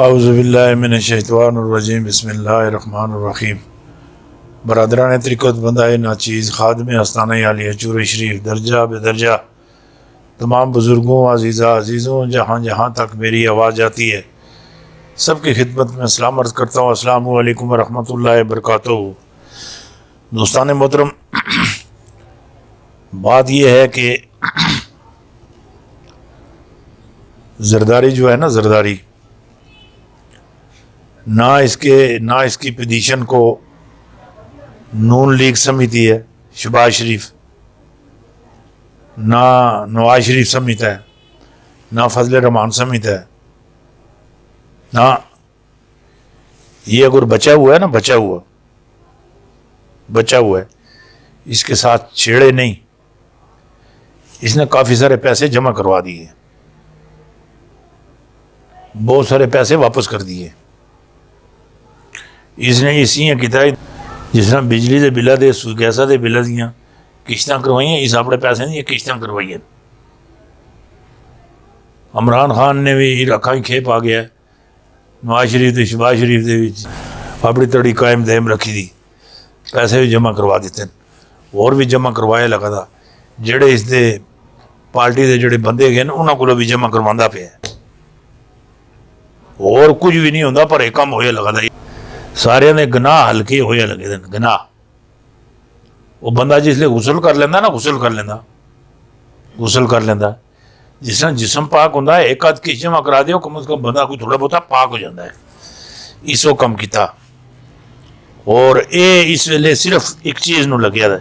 اعوذ باللہ من الشیطان الرجیم بسم اللہ الرحمن الرحیم۔ برادران طریقت بندہ ناچیز خادم آستانہ عالیہ چور شریف درجہ بے درجہ تمام بزرگوں عزیزوں جہاں جہاں تک میری آواز جاتی ہے سب کی خدمت میں سلام عرض کرتا ہوں۔ السلام علیکم ورحمۃ اللہ وبرکاتہ۔ دوستان محترم، بات یہ ہے کہ زرداری جو ہے نا، زرداری نہ اس کی پوزیشن کو نون لیگ سمجھتی ہے شہباز شریف، نہ نواز شریف سمجھتا ہے، نہ فضل الرحمان سمجھتا ہے، نہ یہ اگر بچا ہوا ہے نا، بچا ہوا ہے، اس کے ساتھ چھیڑے نہیں۔ اس نے کافی سارے پیسے جمع کروا دیے، بہت سارے پیسے واپس کر دیے۔ اس نے اسی کیتا جس طرح بجلی دے بلا دے گیسا دے بلا دیاں قسطاں کروائی ہیں، اس اپنے پیسے نہیں قسطاں کروائی ہیں۔ عمران خان نے بھی رکھا ہی کھیپ آ گیا ہے، نواز شریف تے شہباز شریف دے وچ اپنی تڑی قائم دائم رکھی دی، پیسے بھی جمع کروا دیتے ہیں، اور بھی جمع کروایا لگا تھا۔ جڑے اس دے پارٹی دے جڑے بندے گئے نا انہوں کو بھی جمع کرواندا پیا ہے، اور کچھ بھی نہیں ہوندا، پر ایک کم ہویا لگا تھا۔ سارے نے گناہ ہلکے ہویا لگے دن گناہ۔ وہ بندہ جس لئے غسل کر لیندہ نا، غسل کر لیندہ جس طرح جسم پاک ہوندہ ہے، ایک آدھ کی جمع کرا دیو کم از کم بندہ کوئی تھوڑا بہتا پاک ہو جاندہ ہے۔ اس کو کم کیتا، اور اس ویلے صرف ایک چیز نو لگیا ہے،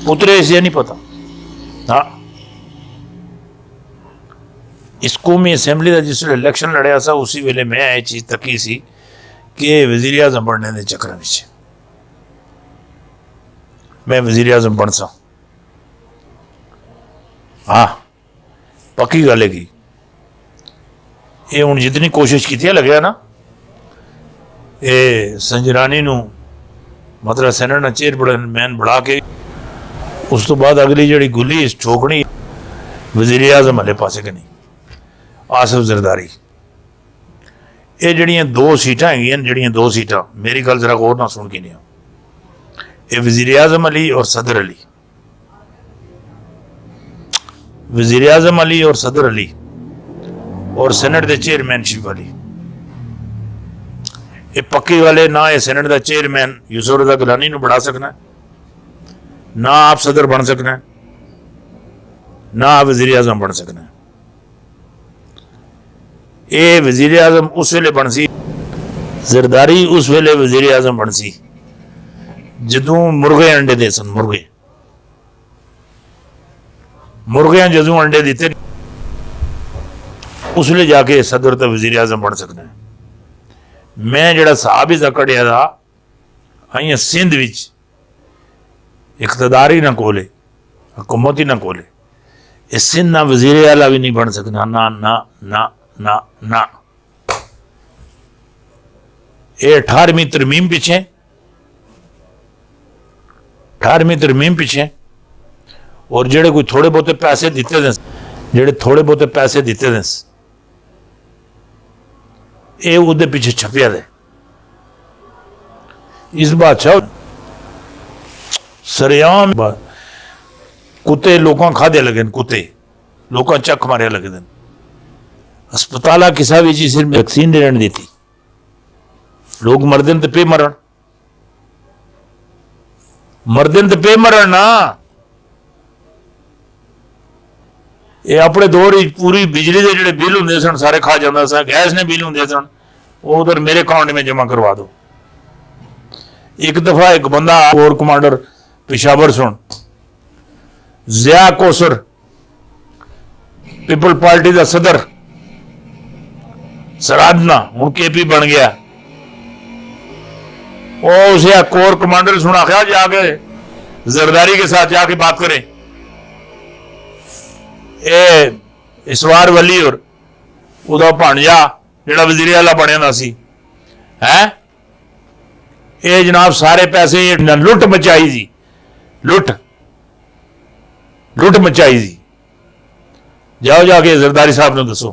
پترے اس یہ نہیں پتا۔ ہاں، اس قومی اسمبلی دا جس ویلے الیکشن لڑیا سا، اسی ویلے میں یہ چیز تکی سی کہ وزیر اعظم بننے دے چکر وچ میں وزیر اعظم بن سا۔ ہاں، پکی گل ہے کی یہ ہوں جتنی کوشش کی تھی لگیا نا، یہ سنجرانی نو مطلب سینٹ نا چیئرمین بڑھا کے اس تو بعد اگلی جڑی گلی ٹھوکنی وزیر اعظم والے پاسے کے نہیں، آصف زرداری۔ یہ جڑیاں دو سیٹاں ہیں، جڑیاں دو سیٹاں، میری گل ذرا غور نہ سن کے نہیں، یہ وزیر اعظم علی اور صدر علی، وزیر اعظم علی اور صدر علی، اور سینٹ دے چیئرمین شپ علی۔ یہ پکی والے نہ یہ سینٹ دا چیئرمین یوسف رضا گیلانی نو بڑھا سکنا ہے، نہ آپ صدر بن سکنا ہے، نہ آپ وزیر اعظم بن سکنا ہے۔ اے وزیر اعظم اس ویلے بن سی، زرداری اس ویلے وزیر اعظم بن سی جدوں مرغے انڈے دے سن، مرغیاں جدوں انڈے دیتے اس ویلے جا کے صدر تے وزیر اعظم بن سکنا ہے۔ میں جڑا صحابی دا کڑیا تھا ہائیں سندھ وچ اقتدار ہی نہ کولے، حکومت ہی نہ کولے، اس سندھ نہ وزیر اعلیٰ بھی نہیں بن سکنا، نہ نہ نہ نہ نہ۔ یہ 18ویں ترمیم پیچھے اور جڑے کوئی تھوڑے بہتے پیسے دیتے دیں، یہ ادھے پیچھے چھپیا دے۔ اس بادشاہ سریام کتے لوکاں کھا دے لگے، کتے لوکاں چک مارے لگے دیں، ہسپتالہ کسا بھی صرف ویکسین نہیں رہن دیتی، لوگ مردن تے پہ مرن نا۔ یہ اپنے دور پوری بجلی دے جڑے بل ہوندے سن سارے کھا جاندہ سا، گیس نے بل ہوندے سن وہ ادھر میرے اکاؤنٹ میں جمع کروا دو۔ ایک دفعہ ایک بندہ کور کمانڈر پشاور سن، ضیاء کوثر پیپل پارٹی دا صدر سرادنا ہوں کے پی بن گیا، وہ اسے کور کمانڈر سنا خیال جا کے زرداری کے ساتھ جا کے بات کریں۔ اسوار ولی اور ادا بھانجا جڑا وزیر اعلیٰ بنیا نہ سی ہے، یہ جناب سارے پیسے لٹ مچائی سی، لٹ مچائی سی۔ جاؤ جا کے زرداری صاحب نے دسو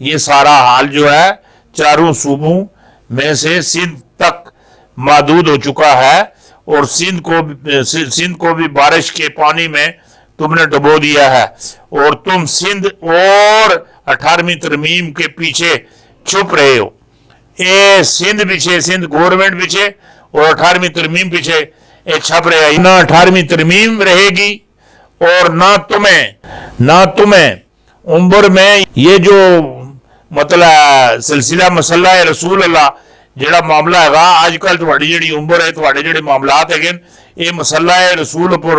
یہ سارا حال جو ہے چاروں صوبوں میں سے سندھ تک محدود ہو چکا ہے، اور سندھ کو بھی بارش کے پانی میں تم نے ڈبو دیا ہے، اور تم سندھ اور 18ویں ترمیم کے پیچھے چھپ رہے ہو۔ اے سندھ پیچھے، سندھ گورنمنٹ پیچھے اور 18ویں ترمیم پیچھے چھپ رہے ہیں۔ نہ 18ویں ترمیم رہے گی اور نہ تمہیں عمر میں یہ جو مطلب سلسلہ مسئلہ ہے رسول اللہ جڑا معاملہ ہے گا آج کل تھوڑی جڑی عمر ہے، تھوڑے جڑے معاملات ہے یہ مسئلہ ہے رسول پر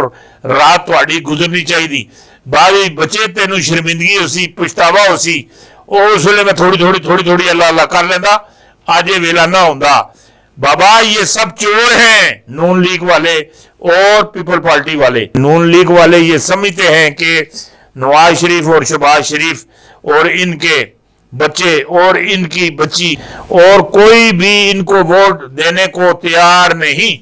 رات تھوڑی گزرنی چاہیے۔ بعد بچے تینوں شرمندگی ہو سی، پچھتاوا ہو سی، اور اس ویلے میں تھوڑی اللہ اللہ کر لینا، آج یہ ویلا نہ ہوندا۔ بابا یہ سب چور ہیں، نون لیگ والے اور پیپل پارٹی والے۔ نون لیگ والے یہ سمجھتے ہیں کہ نواز شریف اور شہباز شریف اور ان کے بچے اور ان کی بچی اور کوئی بھی ان کو ووٹ دینے کو تیار نہیں۔